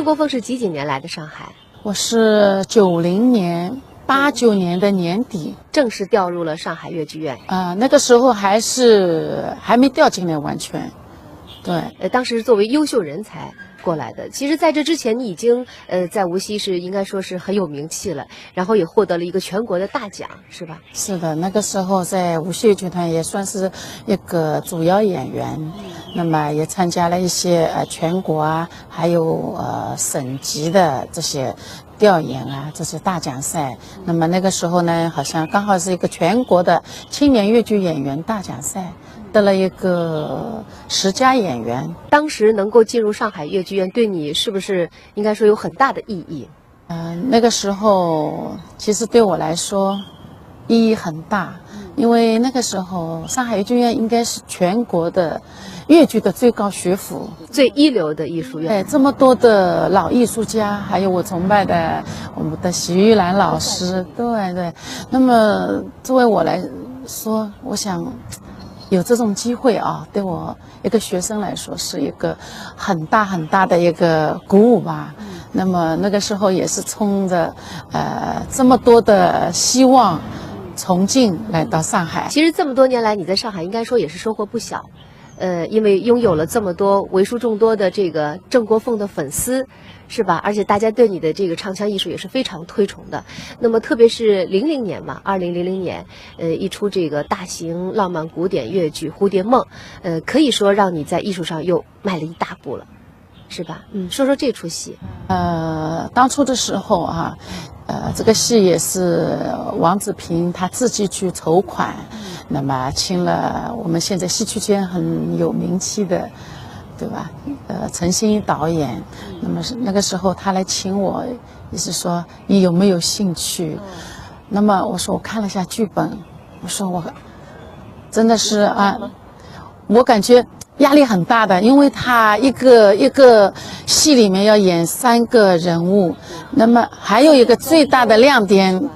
国凤是几年来的上海？我是90年、89年的年底正式调入了上海越剧院。那个时候还没调进来完全。对，当时作为优秀人才过来的。其实在这之前，你已经在无锡是应该说是很有名气了，然后也获得了一个全国的大奖，是吧？是的，那个时候在无锡剧团也算是一个主要演员，那么也参加了一些全国啊，还有省级的这些调研啊，这些大奖赛。那么那个时候呢，好像刚好是一个全国的青年粤剧演员大奖赛。得了一个10佳演员。当时能够进入上海越剧院，对你是不是应该说有很大的意义？那个时候其实对我来说意义很大，因为那个时候上海越剧院应该是全国的越剧的最高学府，最一流的艺术院。这么多的老艺术家，还有我崇拜的我们的徐玉兰老师，对。那么作为我来说，我想有这种机会啊，对我一个学生来说是一个很大的一个鼓舞吧。那么那个时候也是冲着这么多的希望崇敬来到上海。其实这么多年来，你在上海应该说也是收获不小，因为拥有了这么多为数众多的这个郑国凤的粉丝，是吧？而且大家对你的这个唱腔艺术也是非常推崇的。那么特别是00年嘛，2000年，一出这个大型浪漫古典越剧《蝴蝶梦》，可以说让你在艺术上又迈了一大步了，是吧？说说这出戏。当初的时候啊，这个戏也是王子平他自己去筹款，那么请了我们现在戏曲圈很有名气的，对吧？陈欣怡导演，那么那个时候他来请我，也是说你有没有兴趣？那么我说我看了一下剧本，我说我真的是我感觉压力很大的，因为他一个戏里面要演3个人物，那么还有一个最大的亮点，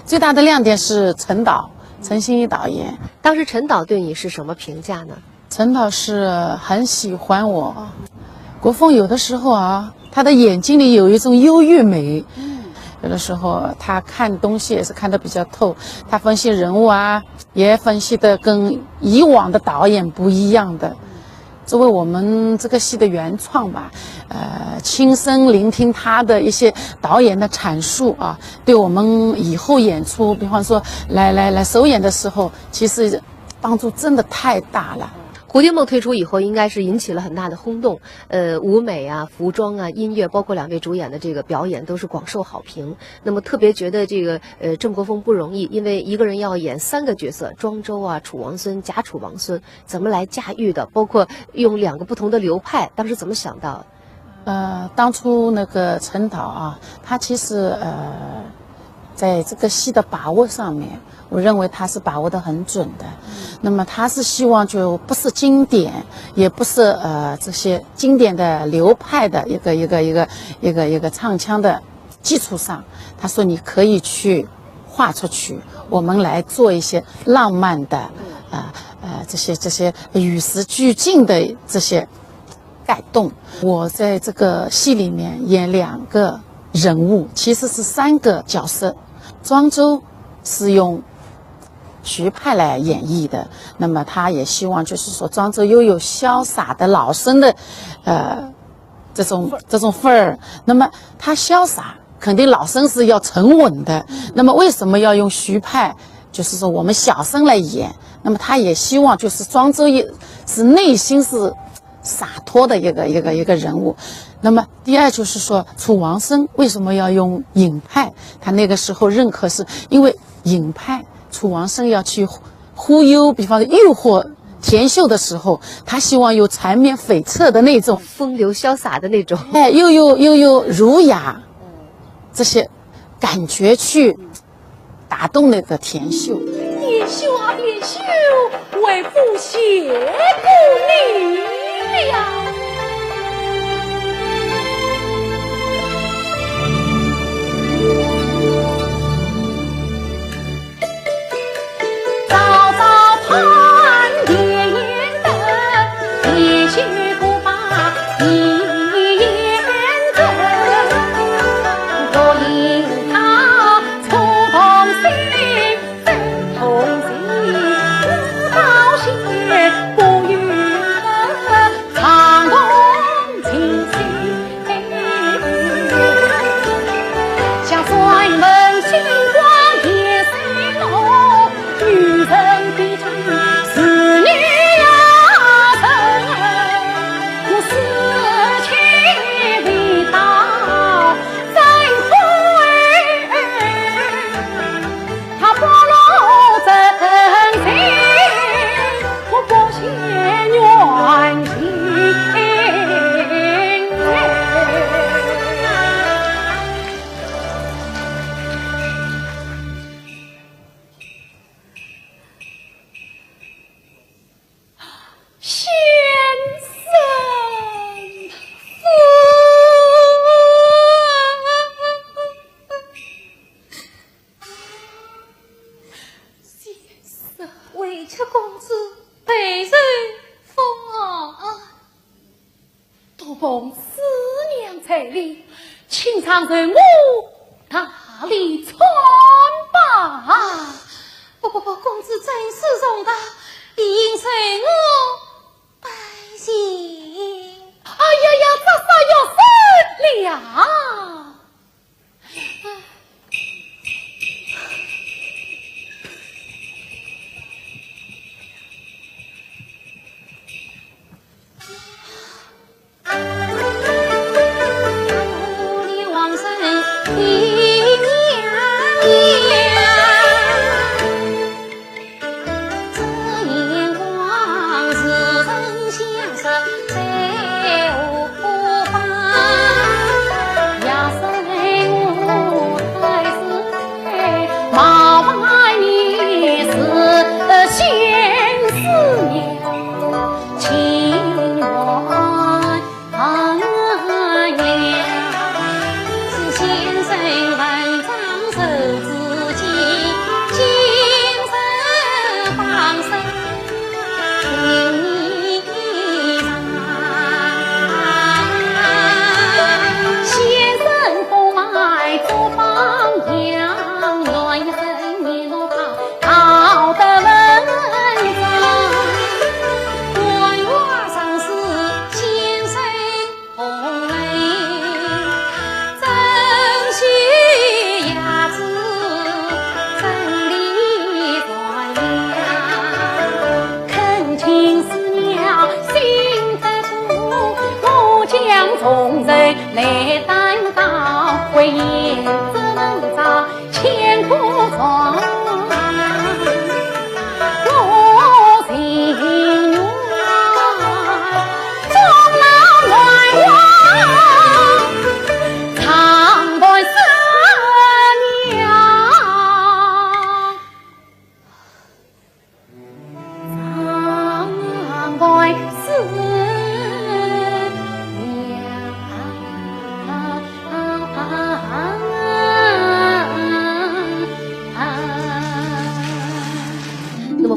最大的亮点是陈欣怡导演。当时陈导对你是什么评价呢？陈导是很喜欢我。国凤有的时候啊，他的眼睛里有一种忧郁美，有的时候他看东西也是看得比较透，他分析人物啊，也分析的跟以往的导演不一样的。作为我们这个戏的原创吧，亲身聆听他的一些导演的阐述啊，对我们以后演出，比方说来首演的时候，其实帮助真的太大了。蝴蝶梦推出以后，应该是引起了很大的轰动。舞美啊、服装啊、音乐，包括2位主演的这个表演，都是广受好评。那么特别觉得这个郑国凤不容易，因为一个人要演3个角色：庄周啊、楚王孙、贾楚王孙，怎么来驾驭的？包括用2个不同的流派，当时怎么想到？当初那个陈导啊，他其实在这个戏的把握上面，我认为他是把握得很准的。那么他是希望就不是经典，也不是这些经典的流派的一个唱腔的基础上，他说你可以去画出去，我们来做一些浪漫的这些与时俱进的这些改动。我在这个戏里面演2个人物，其实是3个角色。庄周是用徐派来演绎的，那么他也希望就是说庄周又有潇洒的老生的这种范儿，那么他潇洒肯定老生是要沉稳的，那么为什么要用徐派，就是说我们小生来演？那么他也希望就是庄周也是内心是洒脱的一个人物。那么第二就是说楚王孙为什么要用尹派？他那个时候认可是因为尹派楚王孙要去忽悠，比方说诱惑田秀的时候，他希望有缠绵悱恻的那种风流潇洒的那种，又有儒雅这些感觉去打动那个田秀。田秀啊田秀，为父谢不你呀！也许不把一言赠。奉师娘彩礼，请常随我大礼穿吧。不，公子真是重大，理应随我拜谢。哎呀，这啥有事了？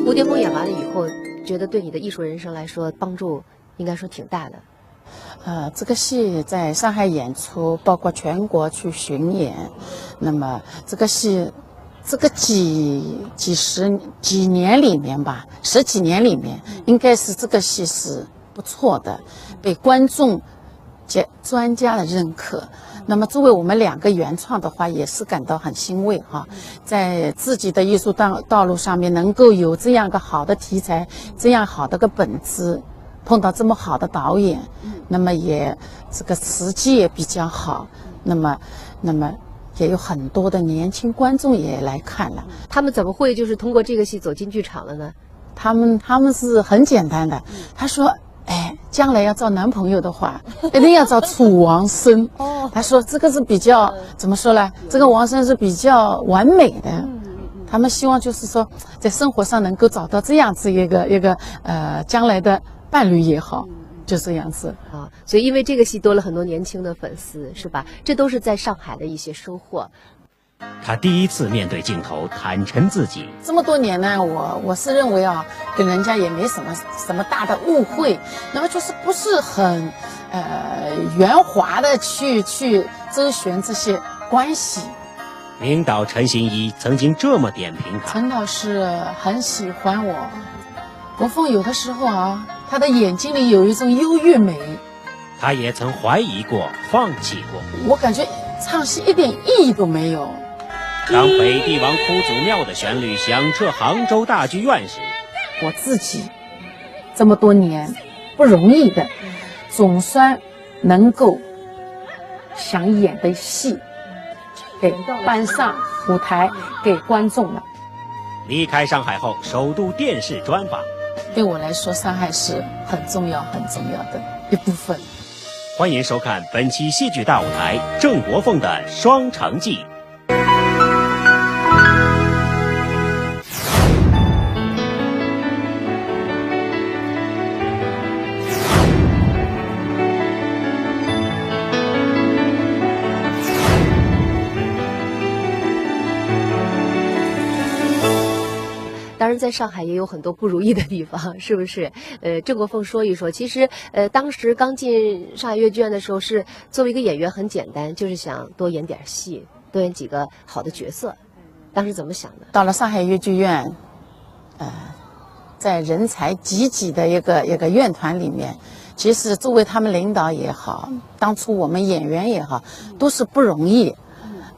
蝴蝶梦演完了以后，觉得对你的艺术人生来说帮助应该说挺大的。这个戏在上海演出，包括全国去巡演。那么这个戏，这个几年里面吧，10几年里面，应该是这个戏是不错的，被观众及专家的认可。那么作为我们2个原创的话，也是感到很欣慰哈，在自己的艺术道路上面能够有这样个好的题材，这样好的个本子，碰到这么好的导演，那么也这个时机也比较好，那么也有很多的年轻观众也来看了。他们怎么会就是通过这个戏走进剧场了呢？他们是很简单的，他说将来要找男朋友的话，一定要找楚王生。他说这个是比较怎么说呢？这个王生是比较完美的。他们希望就是说，在生活上能够找到这样子一个将来的伴侣也好，就这样子啊。所以因为这个戏多了很多年轻的粉丝，是吧？这都是在上海的一些收获。他第一次面对镜头坦陈自己。这么多年呢，我是认为啊，跟人家也没什么大的误会，那么就是不是很圆滑的去周旋这些关系。领导陈新一曾经这么点评他：陈老师很喜欢我，国凤有的时候啊，他的眼睛里有一种忧郁美。他也曾怀疑过，放弃过。我感觉唱戏一点意义都没有。当北帝王哭祖庙的旋律响彻杭州大剧院时，我自己这么多年不容易的，总算能够想演的戏给搬上舞台给观众了。离开上海后首度电视专访，对我来说上海是很重要的一部分。欢迎收看本期戏剧大舞台郑国凤的《双城记》。当然然在上海也有很多不如意的地方，是不是？郑国凤说一说，其实当时刚进上海越剧院的时候，是作为一个演员很简单，就是想多演点戏，多演几个好的角色。当时怎么想的？到了上海越剧院，在人才济济的一个院团里面，其实作为他们领导也好，当初我们演员也好，都是不容易。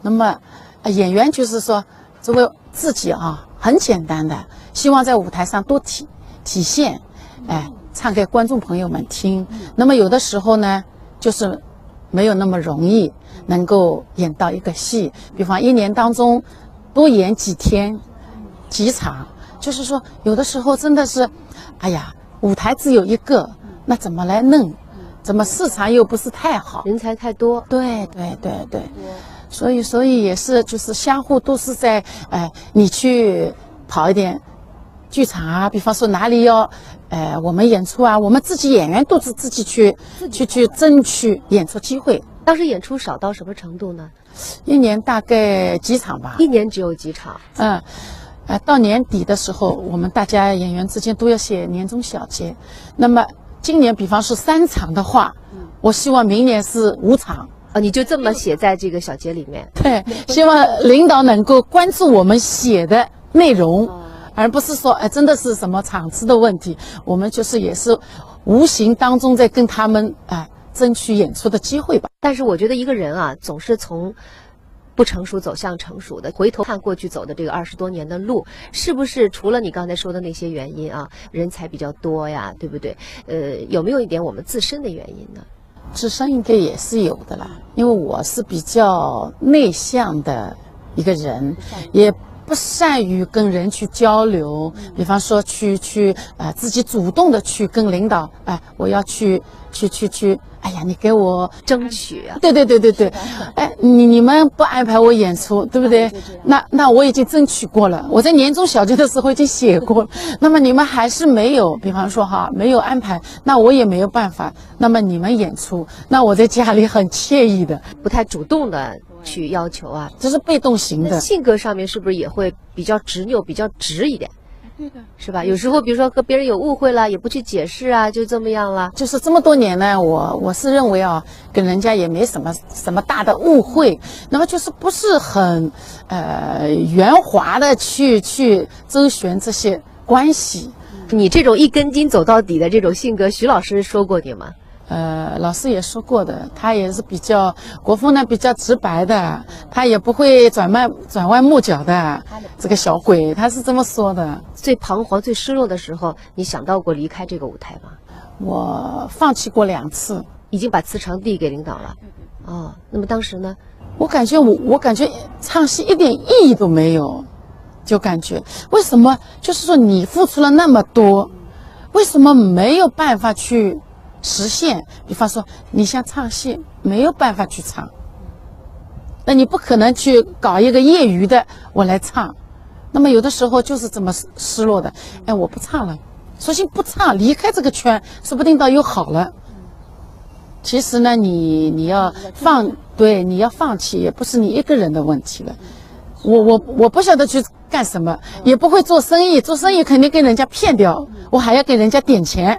那么，演员就是说，作为自己啊，很简单的，希望在舞台上多体现，唱给观众朋友们听。那么有的时候呢，就是没有那么容易能够演到一个戏，比方一年当中多演几天、几场，就是说有的时候真的是，哎呀，舞台只有一个，那怎么来弄？怎么市场又不是太好，人才太多。对，所以也是就是相互都是在你去跑一点剧场啊，比方说哪里要我们演出啊，我们自己演员都是自己去争取演出机会。当时演出少到什么程度呢？一年大概几场吧。一年只有几场。到年底的时候，我们大家演员之间都要写年终小结。那么今年比方是3场的话，我希望明年是5场。你就这么写在这个小节里面？对，希望领导能够关注我们写的内容，而不是说真的是什么场次的问题。我们就是也是无形当中在跟他们争取演出的机会吧。但是我觉得一个人啊，总是从不成熟走向成熟的，回头看过去走的这个20多年的路，是不是除了你刚才说的那些原因啊，人才比较多呀，对不对？有没有一点我们自身的原因呢？自身应该也是有的啦，因为我是比较内向的一个人，也不善于跟人去交流，比方说去自己主动的去跟领导我要去，哎呀，你给我争取啊！对，你们不安排我演出，对不对？那我已经争取过了，我在年终小结的时候已经写过了。那么你们还是没有，比方说没有安排，那我也没有办法。那么你们演出，那我在家里很惬意的，不太主动的去要求啊，这是被动型的。性格上面是不是也会比较执拗、比较直一点？是吧？有时候比如说和别人有误会了，也不去解释啊，就这么样了。就是这么多年呢，我是认为跟人家也没什么大的误会，那么就是不是很圆滑的去周旋这些关系。你这种一根筋走到底的这种性格，徐老师说过你吗？老师也说过的，他也是比较国风呢，比较直白的，他也不会转弯抹角的。这个小鬼他是这么说的。最彷徨、最失落的时候，你想到过离开这个舞台吗？我放弃过2次，已经把辞呈递给领导了。那么当时呢？我感觉唱戏一点意义都没有，就感觉为什么就是说你付出了那么多，为什么没有办法去实现？比方说你像唱戏没有办法去唱，那你不可能去搞一个业余的我来唱。那么有的时候就是这么失落的，我不唱了，索性不唱，离开这个圈，说不定倒又好了。其实呢，你要放弃，也不是你一个人的问题了。我不晓得去干什么，也不会做生意，做生意肯定给人家骗掉，我还要给人家点钱，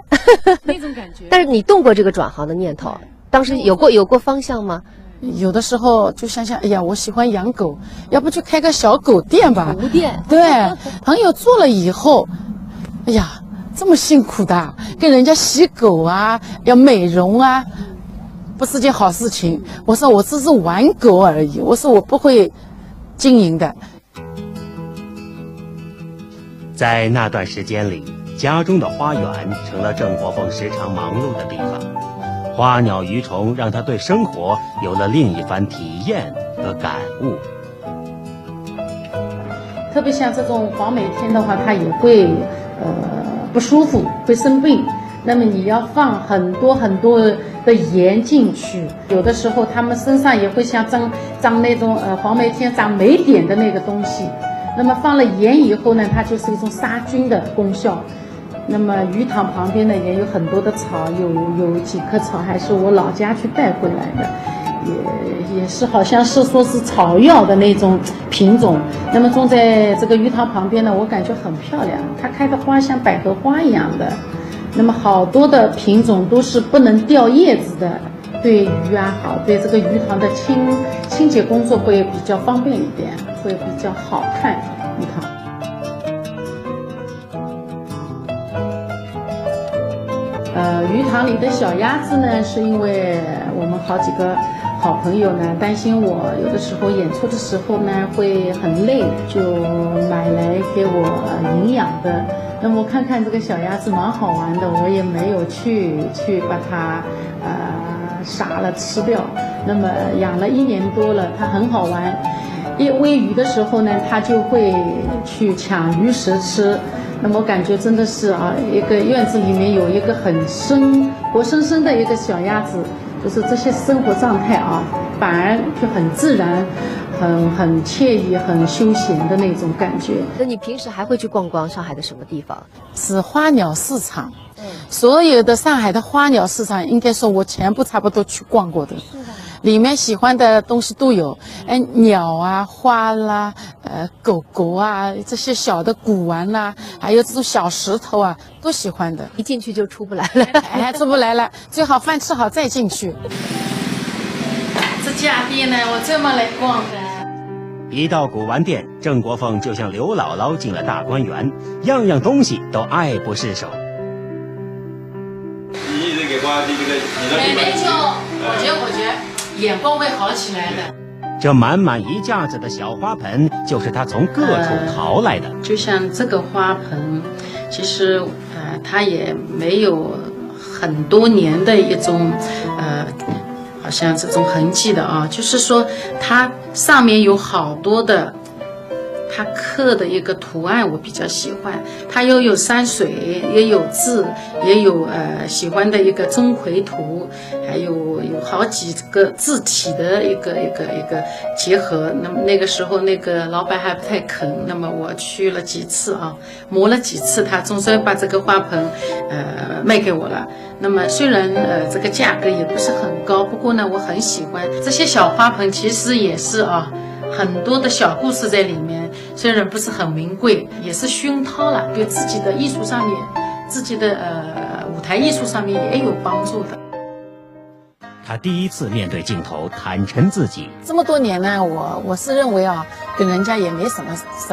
那种感觉。但是你动过这个转行的念头，当时有过方向吗？有的时候就想想，哎呀，我喜欢养狗，要不去开个小狗店吧？狗店。对，朋友做了以后，哎呀，这么辛苦的，跟人家洗狗啊，要美容啊，不是件好事情。我说我只是玩狗而已，我说我不会经营的。在那段时间里，家中的花园成了郑国凤时常忙碌的地方。花鸟鱼虫让他对生活有了另一番体验和感悟。特别像这种黄梅天的话，它也会不舒服，会生病。那么你要放很多的盐进去，有的时候他们身上也会像长那种黄梅天长霉点的那个东西。那么放了盐以后呢，它就是一种杀菌的功效。那么鱼塘旁边呢也有很多的草，有几棵草还是我老家去带回来的，也是好像是说是草药的那种品种。那么种在这个鱼塘旁边呢，我感觉很漂亮，它开的花像百合花一样的。那么好多的品种都是不能掉叶子的，对鱼啊好，对这个鱼塘的清洁工作会比较方便一点，会比较好看鱼塘。鱼塘里的小鸭子呢，是因为我们好几个好朋友呢担心我有的时候演出的时候呢会很累，就买来给我营养的。那么我看看这个小鸭子蛮好玩的，我也没有去把它杀了吃掉。那么养了1年多了，它很好玩。一喂鱼的时候呢，它就会去抢鱼食吃。那么我感觉真的是啊，一个院子里面有一个很活生生的一个小鸭子，就是这些生活状态啊，反而就很自然，很惬意，很休闲的那种感觉。那你平时还会去逛逛上海的什么地方？是花鸟市场，所有的上海的花鸟市场，应该说我全部差不多去逛过的。里面喜欢的东西都有，鸟啊、花啦、狗狗啊，这些小的古玩啦，还有这种小石头啊，都喜欢的。一进去就出不来了，出不来了，最好饭吃好再进去。这家店呢，我这么来逛的。一到古玩店，郑国凤就像刘姥姥进了大观园，样样东西都爱不释手。你这个花的这个，你的没错，我觉得眼光会好起来的。这满满一架子的小花盆，就是他从各处淘来的。就像这个花盆，其实它也没有很多年的一种好像这种痕迹的啊，就是说它上面有好多的。它刻的一个图案我比较喜欢，它又有山水，也有字，也有喜欢的一个钟馗图，还有好几个字体的一个结合。那么那个时候那个老板还不太肯，那么我去了几次啊，磨了几次，他总算把这个花盆卖给我了。那么虽然这个价格也不是很高，不过呢我很喜欢这些小花盆，其实也是啊。很多的小故事在里面，虽然不是很名贵，也是熏陶了，对自己的艺术上面，自己的舞台艺术上面也有帮助的。他第一次面对镜头坦陈自己。这么多年呢，我是认为啊，跟人家也没什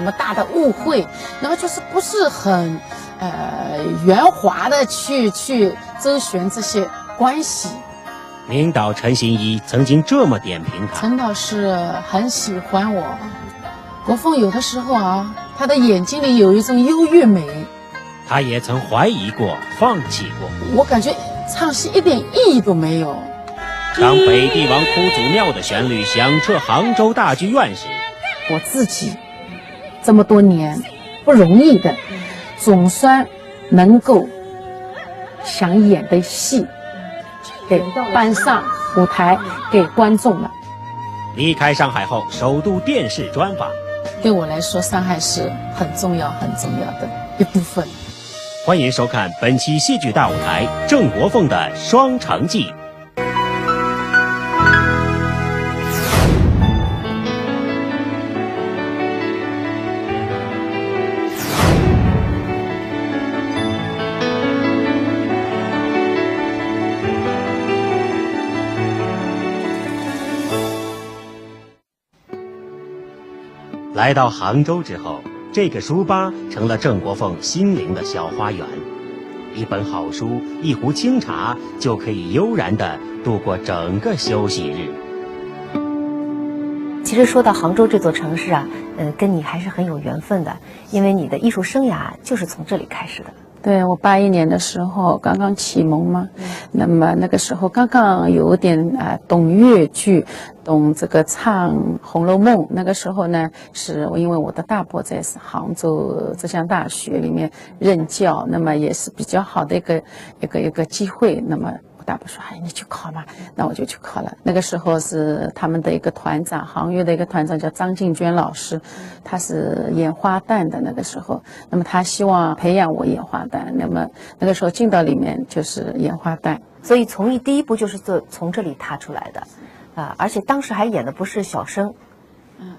么大的误会，那么就是不是很圆滑的去周旋这些关系。领导陈新一曾经这么点评他：陈老师很喜欢我，国凤有的时候啊，他的眼睛里有一种优越美。他也曾怀疑过、放弃过。我感觉唱戏一点意义都没有。当北帝王哭祖庙的旋律响彻杭州大剧院时，我自己这么多年不容易的，总算能够想演的戏给搬上舞台给观众了。离开上海后，首度电视专访。对我来说，上海是很重要的一部分。欢迎收看本期戏剧大舞台郑国凤的《双城记》。来到杭州之后，这个书吧成了郑国凤心灵的小花园。一本好书，一壶清茶，就可以悠然地度过整个休息日。其实说到杭州这座城市啊，跟你还是很有缘分的，因为你的艺术生涯就是从这里开始的。对，我81年的时候刚刚启蒙嘛，那么那个时候刚刚有点懂粤剧，懂这个唱《红楼梦》。那个时候呢，是因为我的大伯在杭州浙江大学里面任教，那么也是比较好的一个机会。那么我大伯说：“哎，你去考嘛。”那我就去考了。那个时候是他们的一个团长，杭乐的一个团长叫张静娟老师，他是演花旦的。那个时候，那么他希望培养我演花旦，那么那个时候进到里面就是演花旦。所以从艺第一步就是从这里踏出来的。啊，而且当时还演的不是小生，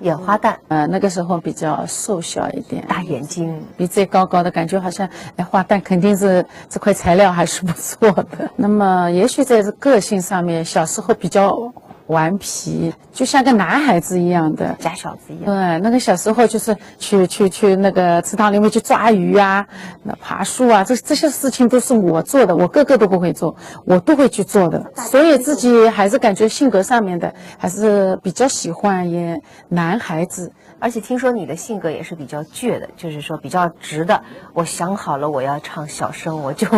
演花旦，那个时候比较瘦小一点，大眼睛，鼻子也高高的，感觉好像花旦肯定是这块材料还是不错的。那么也许在这个性上面，小时候比较顽皮，就像个男孩子一样的假小子一样。对，那个小时候就是去那个池塘里面去抓鱼啊，那爬树啊，这些事情都是我做的，我哥哥都不会做，我都会去做的。所以自己还是感觉性格上面的还是比较喜欢也男孩子。而且听说你的性格也是比较倔的，就是说比较直的。我想好了，我要唱小生，我就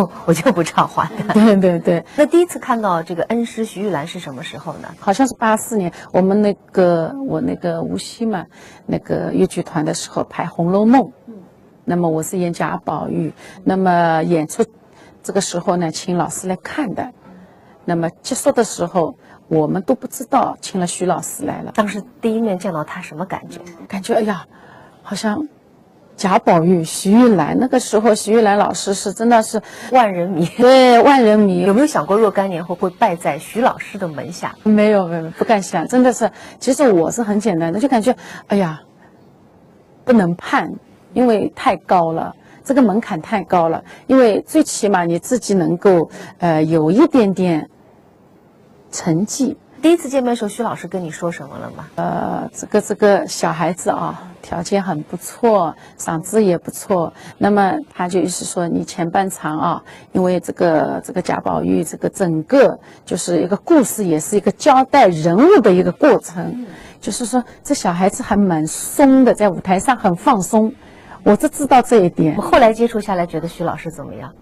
不唱花旦。对对对。那第一次看到这个恩师徐玉兰是什么时候呢？好像是84年，我们我那个无锡嘛，那个豫剧团的时候拍《红楼梦》，那么我是演贾宝玉，那么演出这个时候呢，请老师来看的，那么结束的时候。我们都不知道，请了徐老师来了。当时第一面见到他，什么感觉？感觉哎呀，好像贾宝玉、徐玉兰。那个时候，徐玉兰老师是真的是万人迷，对，万人迷。有没有想过若干年后会拜在徐老师的门下？没有，不敢想。真的是，其实我是很简单的，就感觉哎呀，不能盼，因为太高了。这个门槛太高了，因为最起码你自己能够有一点点成绩。第一次见面的时候，徐老师跟你说什么了吗？这个小孩子啊，条件很不错，嗓子也不错。那么他就意思说，你前半场啊，因为这个贾宝玉这个整个就是一个故事，也是一个交代人物的一个过程。就是说，这小孩子还蛮松的，在舞台上很放松。我只知道这一点。后来接触下来，觉得徐老师怎么样？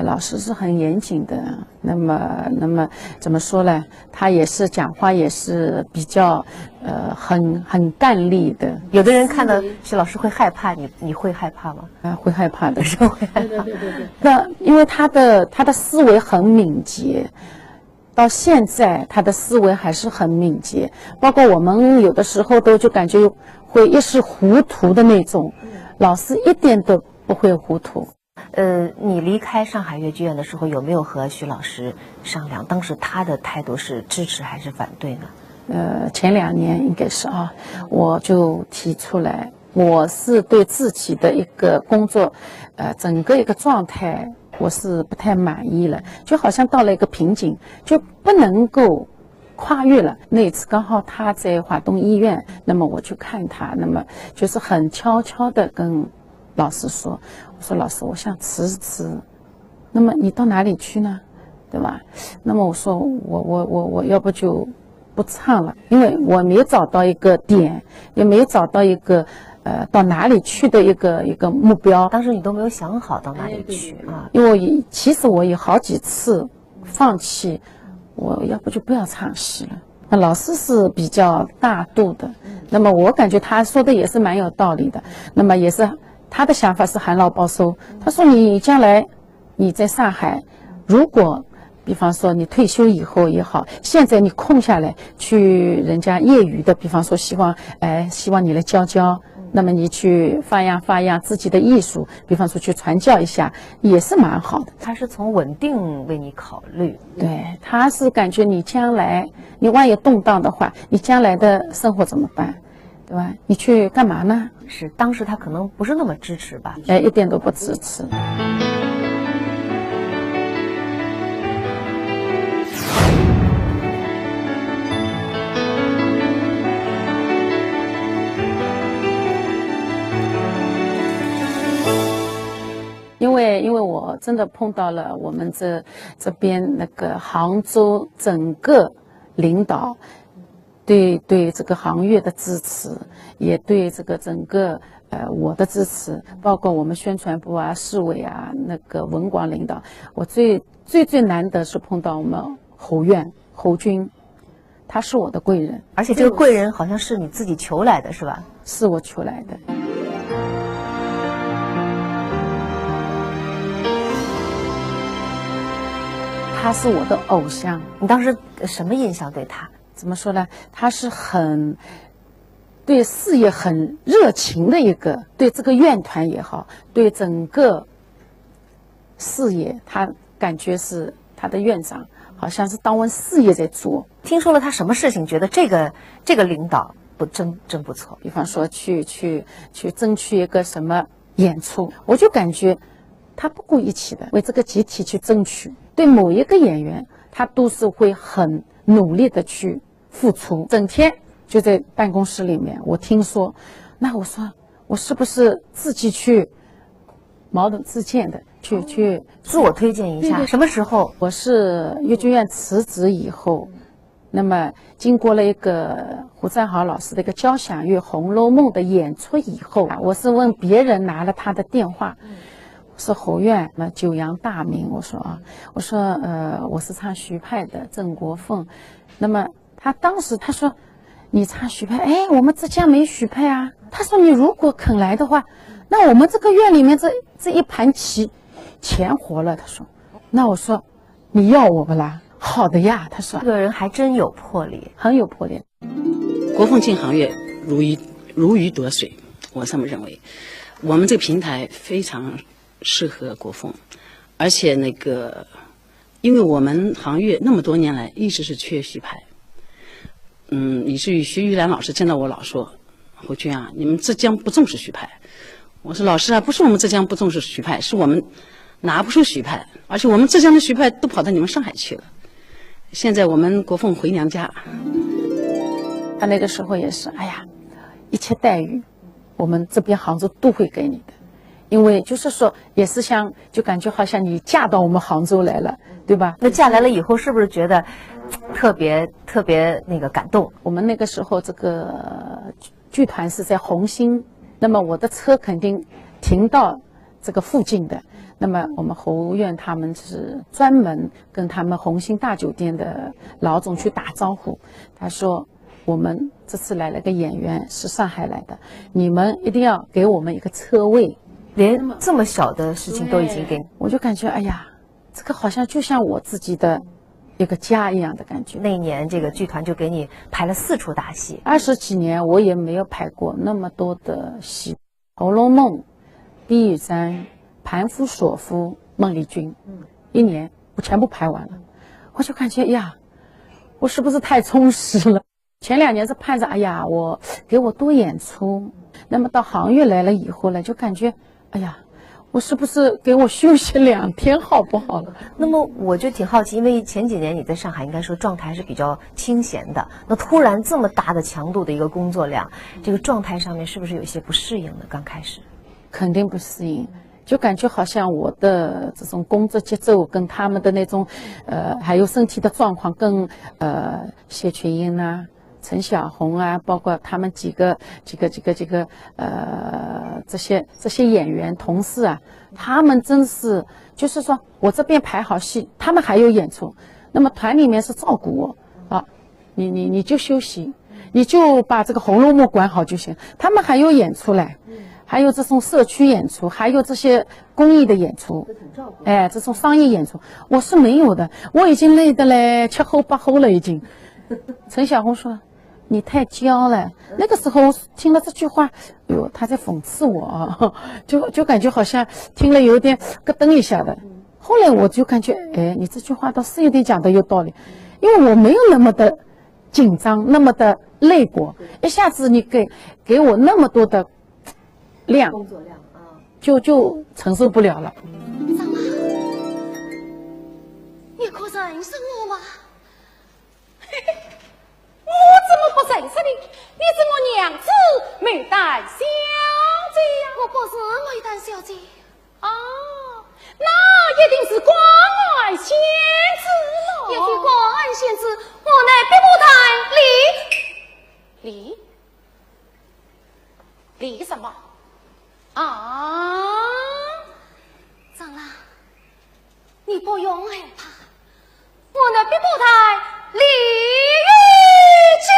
老师是很严谨的，那么怎么说呢？他也是讲话也是比较很干利的。有的人看到徐老师会害怕，你会害怕吗？会害怕的，是会害怕。对。那因为他的思维很敏捷，到现在他的思维还是很敏捷，包括我们有的时候都就感觉会一时糊涂的那种，老师一点都不会糊涂。你离开上海越剧院的时候，有没有和徐老师商量？当时他的态度是支持还是反对呢？前2年应该是啊，我就提出来，我是对自己的一个工作，整个一个状态，我是不太满意了，就好像到了一个瓶颈，就不能够跨越了。那一次刚好他在华东医院，那么我去看他，那么就是很悄悄的跟老师说，我说老师，我想辞一辞，那么你到哪里去呢？对吧？那么我说我要不就不唱了，因为我没找到一个点，也没找到一个到哪里去的一个目标。当时你都没有想好到哪里去啊？因为其实我有好几次放弃，我要不就不要唱戏了。那老师是比较大度的，那么我感觉他说的也是蛮有道理的。那么也是他的想法是含劳报收。他说你将来你在上海，如果比方说你退休以后也好，现在你空下来去人家业余的，比方说希望你来教，那么你去发扬自己的艺术，比方说去传教一下，也是蛮好的。他是从稳定为你考虑，对，他是感觉你将来你万一动荡的话，你将来的生活怎么办，对吧？你去干嘛呢？是当时他可能不是那么支持吧？一点都不支持。因为我真的碰到了我们这边那个杭州整个领导对这个行业的支持，也对这个整个我的支持，包括我们宣传部啊、市委啊、那个文广领导，我最难得是碰到我们侯军，他是我的贵人，而且这个贵人好像是你自己求来的，是吧？是我求来的。他是我的偶像。你当时什么印象对他？怎么说呢？他是很对事业很热情的一个，对这个院团也好，对整个事业，他感觉是他的院长，好像是当完事业在做。听说了他什么事情，觉得这个领导真不错。比方说去争取一个什么演出，我就感觉他不顾一切的为这个集体去争取。对某一个演员，他都是会很努力的去付出，整天就在办公室里面。我听说，那我说我是不是自己去矛盾自荐的去自我推荐一下？什么时候？我是越剧院辞职以后，那么经过了一个胡占豪老师的一个交响乐《红楼梦》的演出以后，我是问别人拿了他的电话，是侯院久仰大名，我说我是唱徐派的郑国凤，那么他当时他说你唱徐派，哎，我们浙江没徐派啊。他说你如果肯来的话，那我们这个院里面这一盘棋钱活了。他说，那我说你要我不啦？好的呀。他说这个人还真有魄力，很有魄力。国凤进行业如鱼得水，我这么认为。我们这个平台非常适合国凤，而且因为我们行业那么多年来一直是缺徐派，以至于徐玉兰老师见到我老说，胡军啊，你们浙江不重视徐派。我说老师啊，不是我们浙江不重视徐派，是我们拿不出徐派，而且我们浙江的徐派都跑到你们上海去了。现在我们国凤回娘家。他那个时候也是，哎呀，一切待遇我们这边杭州都会给你的，因为就是说也是就感觉好像你嫁到我们杭州来了，对吧？那嫁来了以后是不是觉得特别感动？我们那个时候这个剧团是在红星，那么我的车肯定停到这个附近的，那么我们侯院他们是专门跟他们红星大酒店的老总去打招呼，他说我们这次来了个演员是上海来的，你们一定要给我们一个车位。连这么小的事情都已经给，我就感觉哎呀，这个好像就像我自己的一个家一样的感觉。那一年这个剧团就给你排了4出大戏，20几年我也没有排过那么多的戏，《红楼梦》、《碧玉簪》、《盘夫索夫》、《孟丽君》，一年我全部排完了，我就感觉呀，我是不是太充实了？前2年是盼着，哎呀，给我多演出。那么到行业来了以后呢，就感觉，哎呀，我是不是给我休息2天好不好了？那么我就挺好奇，因为前几年你在上海应该说状态还是比较清闲的，那突然这么大的强度的一个工作量，这个状态上面是不是有一些不适应的？刚开始肯定不适应，就感觉好像我的这种工作节奏跟他们的那种，还有身体的状况跟谢群英啊、陈小红啊，包括他们几个这些演员同事啊，他们真是就是说我这边排好戏，他们还有演出，那么团里面是照顾我啊，你就休息，你就把这个《红楼梦》管好就行，他们还有演出来。还有这种社区演出，还有这些公益的演出，哎，这种商业演出我是没有的，我已经累得嘞7吼8吼了已经。陈小红说你太娇了，那个时候听了这句话，哎呦，他在讽刺我，就感觉好像听了有点咯噔一下的。后来我就感觉，哎，你这句话倒是有点讲的有道理，因为我没有那么的紧张，那么的累过，一下子你给我那么多的工作量啊，就承受不了了。长妈，你可认识我吗？我怎么不认识你？你是我娘子梅丹小姐呀！我不是梅丹小姐啊，那一定是关爱仙子了。也许关爱仙子，我乃必不谈离什么？啊，长郎，你不用害怕，我那必不谈离句。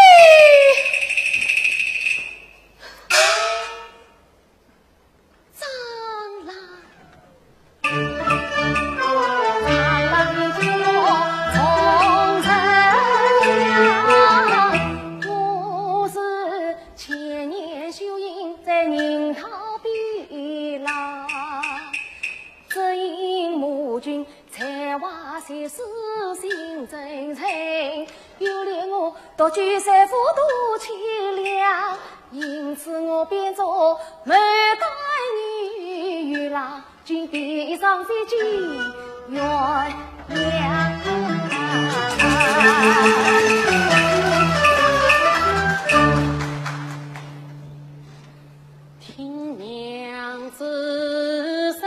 长郎，你就从人家，我是前年秀英在宁陶这因母君才华才是真情，有了我独居在府都凄凉，因此我变作满带女郎，君闭上飞机鸳鸯。听娘子声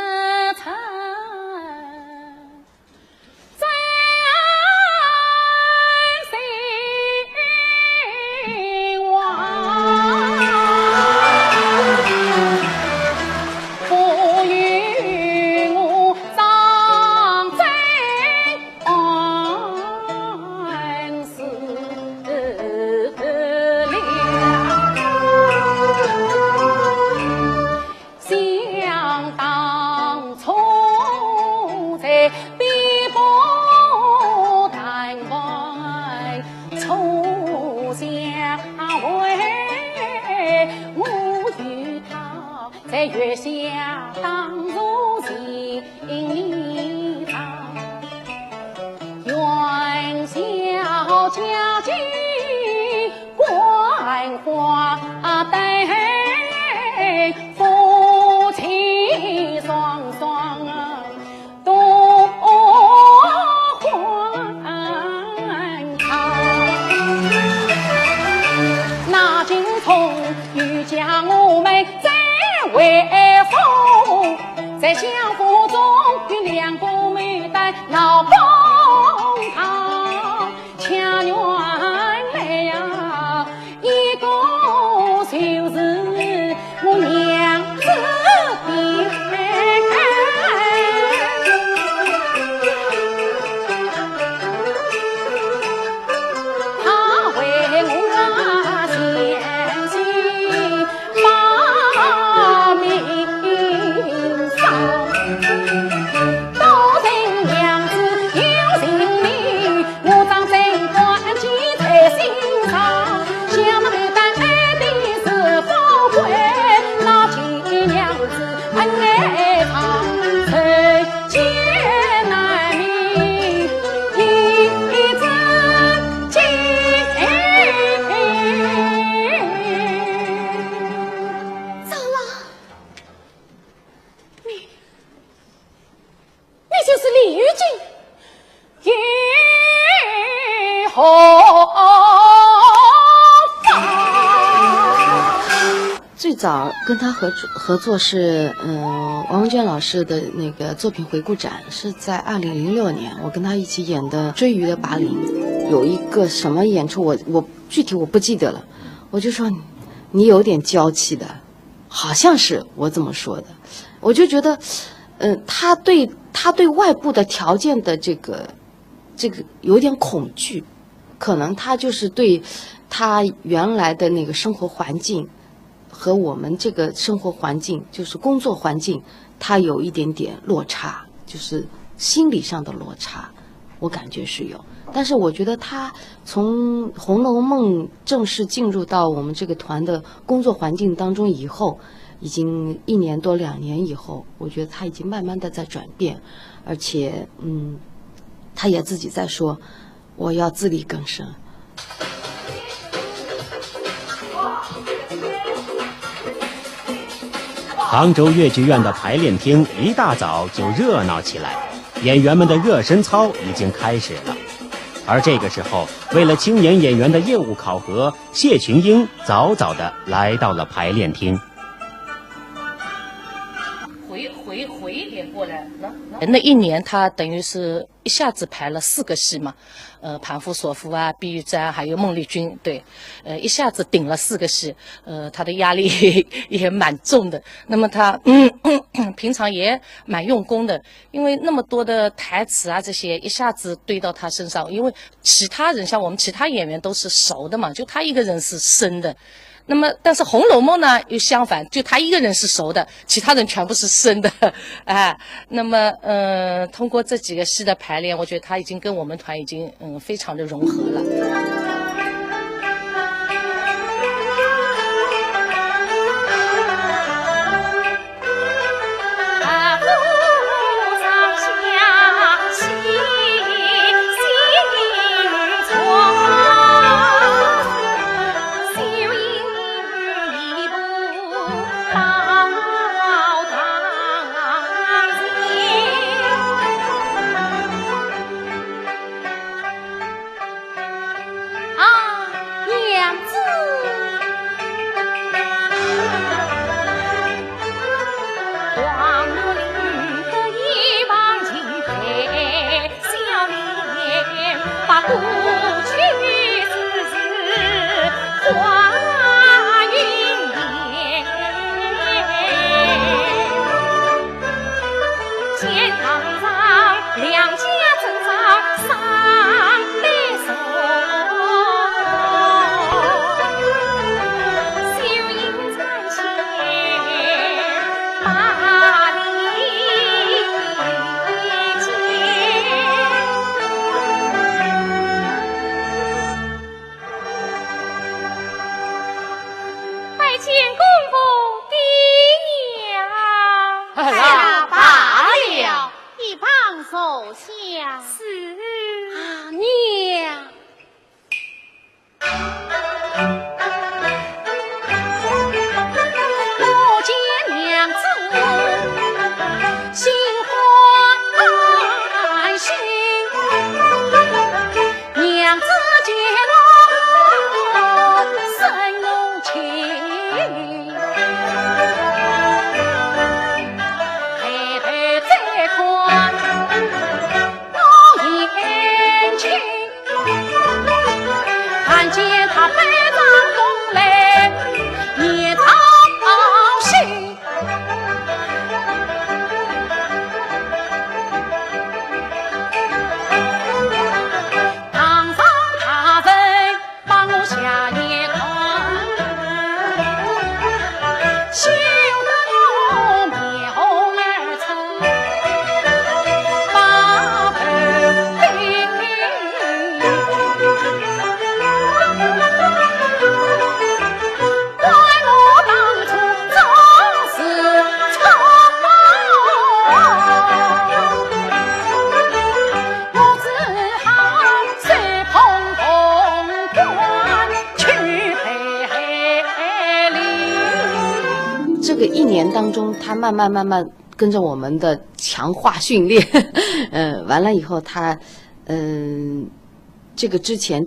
唱，真心话，不与我张嘴恩思想当初在边坡谈判初相会，我与他在月下当如情意堂，元宵佳节关花灯，夫妻双双多欢康。那今从欲将我们再为夫，在相府中与两个牡丹闹崩堂，强原来呀，一个就是我娘子的。他为我献心把命丧，都凭娘子有情理，我当真关记在心上。想那牡丹爱的是富贵，那亲娘子恩爱长，人间难觅一真情。长郎，你就是李玉君，玉何最早跟他合作是王文娟老师的那个作品回顾展，是在2006年，我跟他一起演的《追鱼的拔鳞》，有一个什么演出，我具体我不记得了，我就说你有点娇气的，好像是我这么说的，我就觉得，他对外部的条件的这个有点恐惧，可能他就是对他原来的那个生活环境。和我们这个生活环境，就是工作环境，它有一点点落差，就是心理上的落差，我感觉是有。但是我觉得他从《红楼梦》正式进入到我们这个团的工作环境当中以后，已经1年多2年以后，我觉得他已经慢慢的在转变，而且他也自己在说，我要自力更生。杭州越剧院的排练厅一大早就热闹起来，演员们的热身操已经开始了。而这个时候，为了青年演员的业务考核，谢群英早早地来到了排练厅。回也过来了。那一年他等于是一下子排了4个戏嘛，盘夫索夫啊、碧玉簪还有孟丽君，对，一下子顶了4个戏，他的压力也蛮重的。那么他平常也蛮用功的，因为那么多的台词啊这些一下子堆到他身上，因为其他人像我们其他演员都是熟的嘛，就他一个人是生的。那么，但是《红楼梦》呢又相反，就他一个人是熟的，其他人全部是生的，哎。那么，通过这几个戏的排练，我觉得他已经跟我们团已经非常的融合了。上下喜悲伤东来也操心。堂上他人帮我下眼眶，羞得我面红耳赤，把头低。怪我当初总是错，我只好随碰红官去赔礼。这个1年当中，他慢慢跟着我们的强化训练，完了以后他，这个之前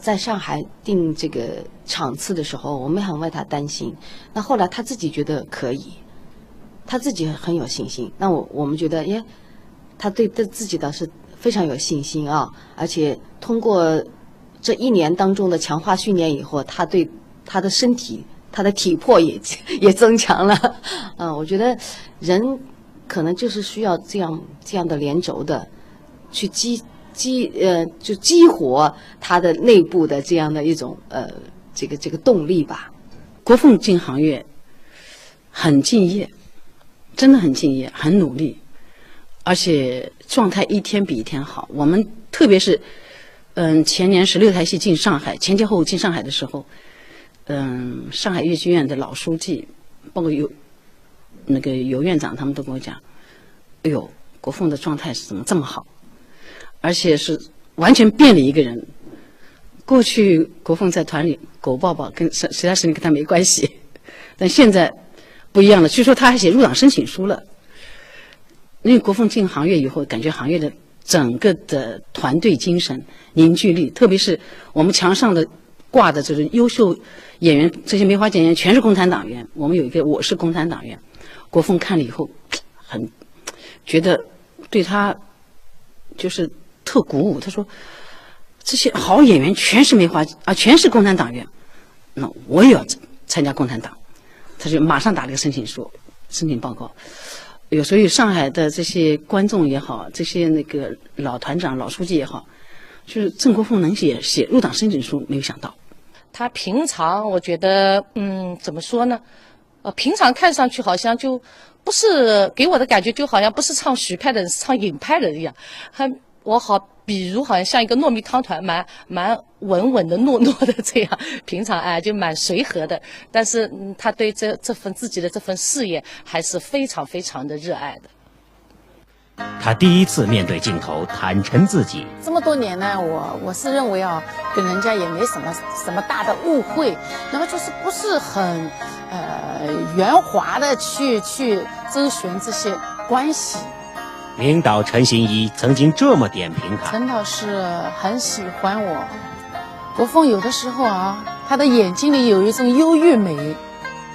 在上海定这个场次的时候，我们很为他担心。那后来他自己觉得可以，他自己很有信心。那我们觉得，他对自己倒是非常有信心啊！而且通过这1年当中的强化训练以后，他对他的身体、他的体魄也增强了。我觉得人可能就是需要这样的连轴的去激活他的内部的这样的一种这个动力吧。国凤进行业很敬业，真的很敬业，很努力，而且状态一天比一天好。我们特别是前年16台戏进上海，前后进上海的时候，上海越剧院的老书记，包括尤院长，他们都跟我讲，哎呦，国凤的状态是怎么这么好，而且是完全变了一个人。过去国凤在团里狗抱抱，跟其他事情跟他没关系，但现在不一样了。据说他还写入党申请书了。因为国凤进行业以后，感觉行业的整个的团队精神、凝聚力，特别是我们墙上的挂的就是优秀演员，这些梅花演员全是共产党员。我们有一个我是共产党员，国凤看了以后，很觉得对他就是特鼓舞。他说：“这些好演员全是梅花啊，全是共产党员，那我也要参加共产党。”他就马上打了个申请书、申请报告。所以上海的这些观众也好，这些那个老团长、老书记也好，就是郑国凤能写入党申请书，没有想到。他平常我觉得，怎么说呢？平常看上去好像就不是给我的感觉，就好像不是唱许派的人，是唱尹派的人一样。比如好像像一个糯米汤团，蛮稳稳的、糯糯的这样，平常就蛮随和的。但是他对这份自己的这份事业还是非常非常的热爱的。他第一次面对镜头坦陈自己。这么多年呢，我是认为跟人家也没什么大的误会，那么就是不是很圆滑的去周旋这些关系。名导陈新一曾经这么点评他：陈导是很喜欢我。国凤有的时候他的眼睛里有一种忧郁美。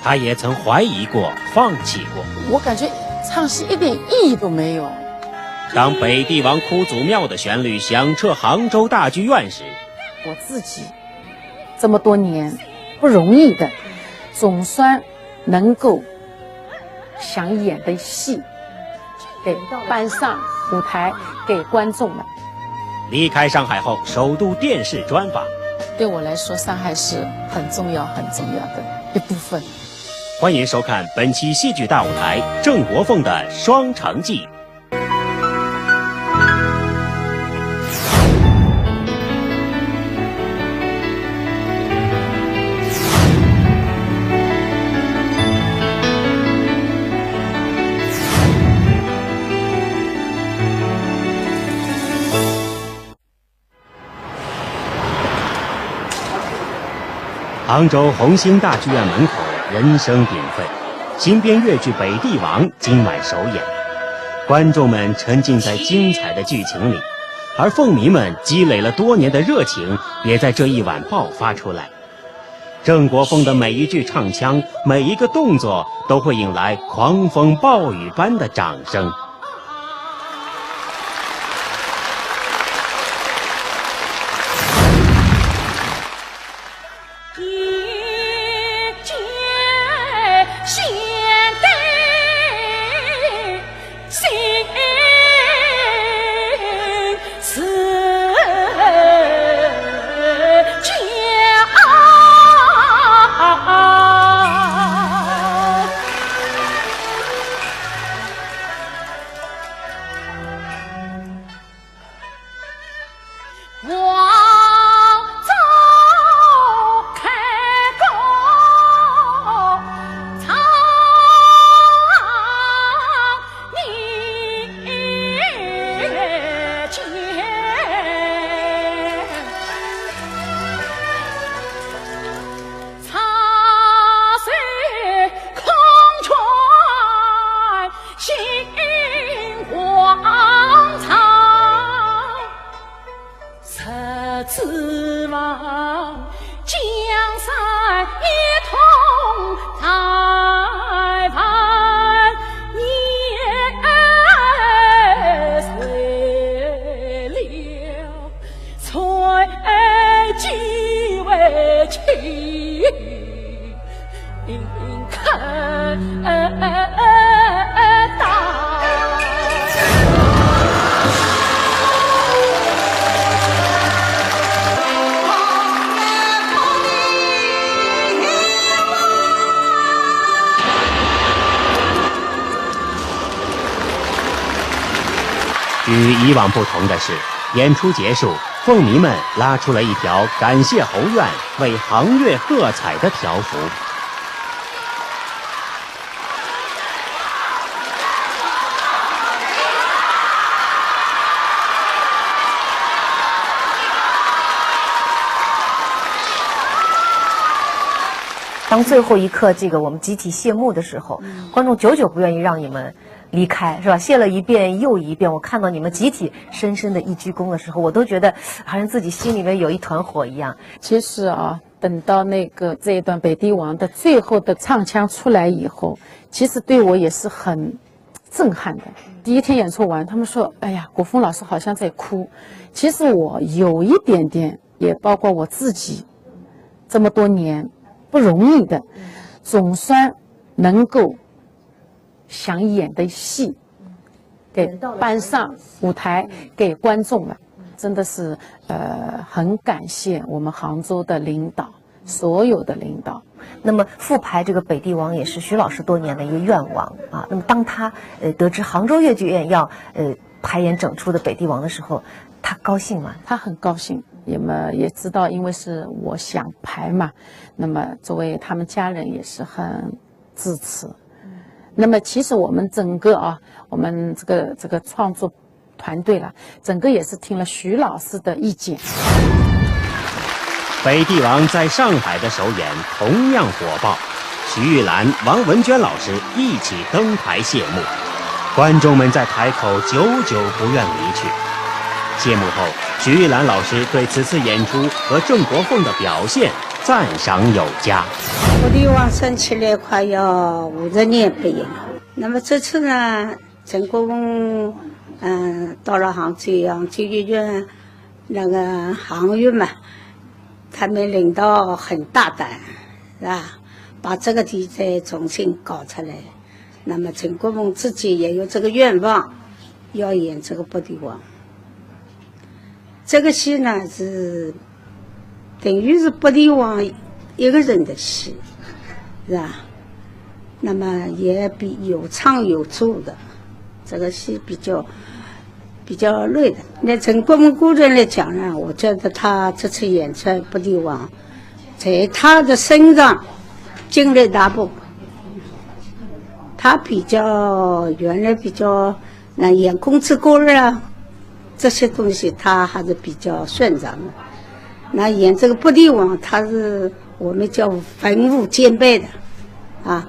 他也曾怀疑过、放弃过。我感觉唱戏一点意义都没有。当北帝王哭祖庙的旋律响彻杭州大剧院时，我自己这么多年不容易的，总算能够想演的戏给搬上舞台给观众们。离开上海后，首度电视专访。对我来说，上海是很重要的一部分。欢迎收看本期戏剧大舞台郑国凤的《双城记》。杭州红星大剧院门口人声鼎沸，新编越剧《北帝王》今晚首演，观众们沉浸在精彩的剧情里，而凤迷们积累了多年的热情也在这一晚爆发出来。郑国凤的每一句唱腔、每一个动作都会引来狂风暴雨般的掌声。死亡，江山一统台湾，年岁了，才几为情肯当。与以往不同的是，演出结束，凤迷们拉出了一条感谢侯院为杭月喝彩的条幅。当最后一刻，我们集体谢幕的时候，观众久久不愿意让你们离开，是吧？谢了一遍又一遍，我看到你们集体深深的一鞠躬的时候，我都觉得好像自己心里面有一团火一样。其实啊，等到这一段北帝王的最后的唱腔出来以后，其实对我也是很震撼的。第一天演出完，他们说：“哎呀，国风老师好像在哭。”其实我有一点点，也包括我自己，这么多年不容易的，总算能够想演的戏给搬上舞台给观众了，真的是很感谢我们杭州的领导，所有的领导。那么复排这个北帝王也是徐老师多年的一个愿望啊。那么当他得知杭州越剧院要排演整出的北帝王的时候，他高兴吗？他很高兴，也知道，因为是我想排嘛，那么作为他们家人也是很支持。那么其实我们整个我们这个创作团队了，整个也是听了徐老师的意见。北帝王在上海的首演同样火爆，徐玉兰、王文娟老师一起登台谢幕，观众们在台口久久不愿离去。谢幕后，徐玉兰老师对此次演出和郑国凤的表现赞赏有加。北帝王生起来快要50年不演了，那么这次呢，郑国凤到了杭州剧院那个杭乐嘛，他们领导很大胆，是吧？把这个题材重新搞出来。那么郑国凤自己也有这个愿望，要演这个北帝王。这个戏呢是等于是北帝王一个人的戏，是吧？那么也比有唱有做的，这个戏比较累的。那从国门个人来讲呢，我觉得他这次演出北帝王，在他的身上进了大步。他原来比较演公子哥儿啊，这些东西他还是比较顺畅的。那演这个北帝王，他是我们叫文武兼备的啊。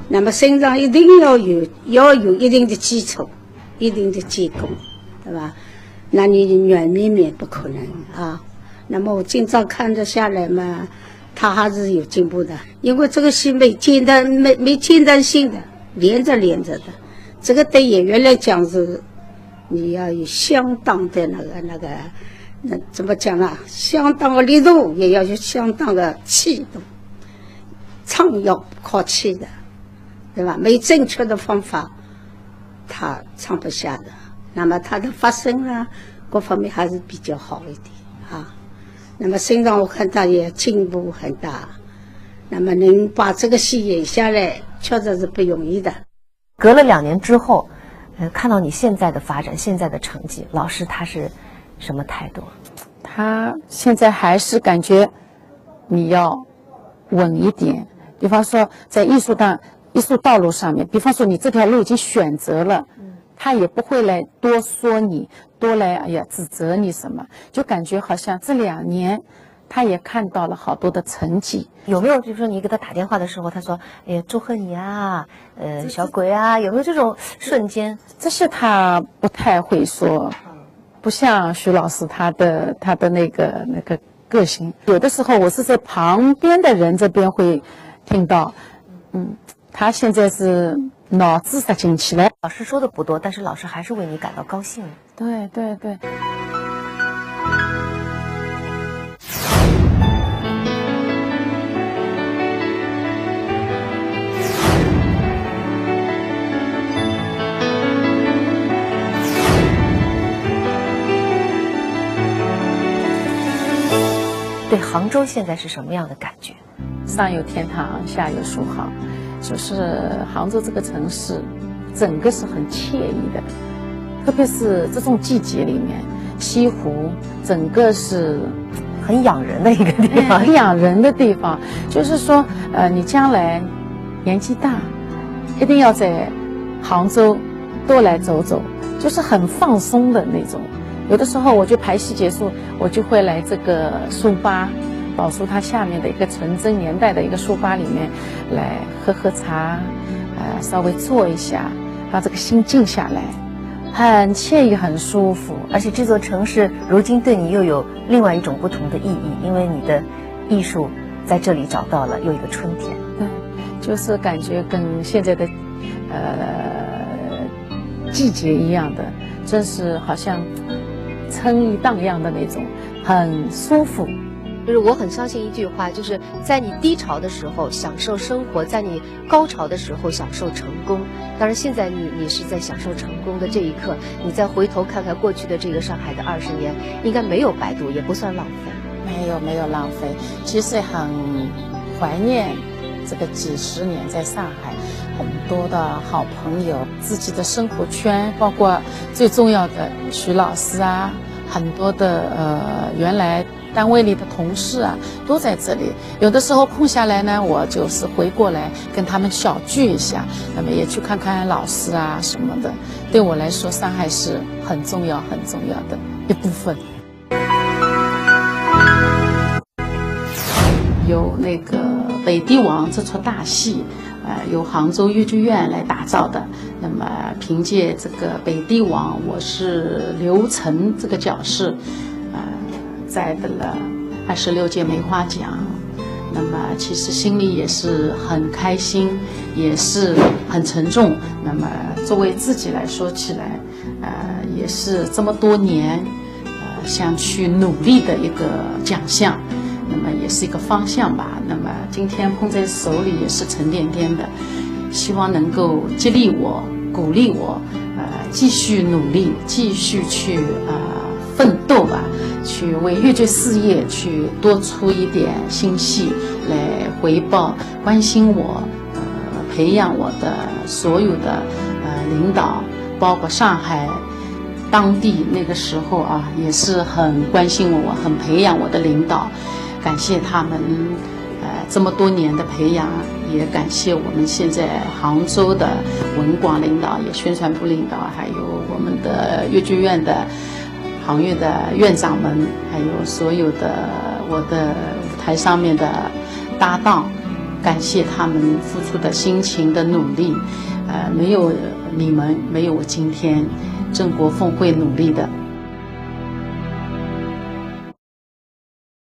那么身上一定要有一定的基础，一定的基功，对吧？那你软绵绵不可能啊。那么我今朝看着下来嘛，他还是有进步的，因为这个戏没间断性的，连着的。这个对演员来讲是，你要有相当的那怎么讲啊？相当的力度，也要有相当的气度。唱要靠气的，对吧？没正确的方法，他唱不下的。那么他的发声啊，各方面还是比较好一点啊。那么身上我看他也进步很大。那么能把这个戏演下来，确实是不容易的。隔了2年之后，看到你现在的发展，现在的成绩，老师他是什么态度？他现在还是感觉你要稳一点，比方说在艺术道路上面，比方说你这条路已经选择了，他也不会来多说你，多来指责你什么，就感觉好像这2年他也看到了好多的成绩。有没有就是说你给他打电话的时候，他说哎呀祝贺你啊，小鬼啊，有没有这种瞬间？这些他不太会说，不像徐老师他的那个个性。有的时候我是在旁边的人这边会听到，他现在是脑子塞进去了。老师说的不多，但是老师还是为你感到高兴。对对对。对杭州现在是什么样的感觉？上有天堂，下有苏杭，就是杭州这个城市，整个是很惬意的，特别是这种季节里面，西湖整个是很养人的一个地方，很养人的地方。就是说，你将来年纪大，一定要在杭州多来走走，就是很放松的那种。有的时候我就排戏结束，我就会来这个书吧，宝书它下面的一个纯真年代的一个书吧里面来喝茶，稍微坐一下，让这个心静下来，很惬意，很舒服。而且这座城市如今对你又有另外一种不同的意义，因为你的艺术在这里找到了又一个春天。对，就是感觉跟现在的季节一样的，真是好像春意荡漾的那种，很舒服。就是我很相信一句话，就是在你低潮的时候享受生活，在你高潮的时候享受成功。当然现在你是在享受成功的这一刻，你再回头看看过去的这个上海的20年，应该没有白度，也不算浪费。没有浪费，其实很怀念这个几十年在上海很多的好朋友，自己的生活圈，包括最重要的徐老师啊，很多的原来单位里的同事啊，都在这里。有的时候空下来呢，我就是回过来跟他们小聚一下，那么也去看看老师啊什么的。对我来说，上海是很重要的一部分。有那个北帝王这出大戏，由杭州豫剧院来打造的。那么凭借这个北帝王，我是刘晨这个角色，摘得了26届梅花奖。那么其实心里也是很开心，也是很沉重。那么作为自己来说起来，也是这么多年，想去努力的一个奖项。那么也是一个方向吧。那么今天捧在手里也是沉甸甸的，希望能够激励我、鼓励我，继续努力，继续去奋斗吧，去为粤剧事业去多出一点心戏，来回报关心我、培养我的所有的领导，包括上海当地那个时候啊，也是很关心我，很培养我的领导。感谢他们，这么多年的培养，也感谢我们现在杭州的文广领导，也宣传部领导，还有我们的粤剧院的杭粤的院长们，还有所有的我的舞台上面的搭档，感谢他们付出的辛勤的努力，没有你们，没有我今天，郑国凤会努力的。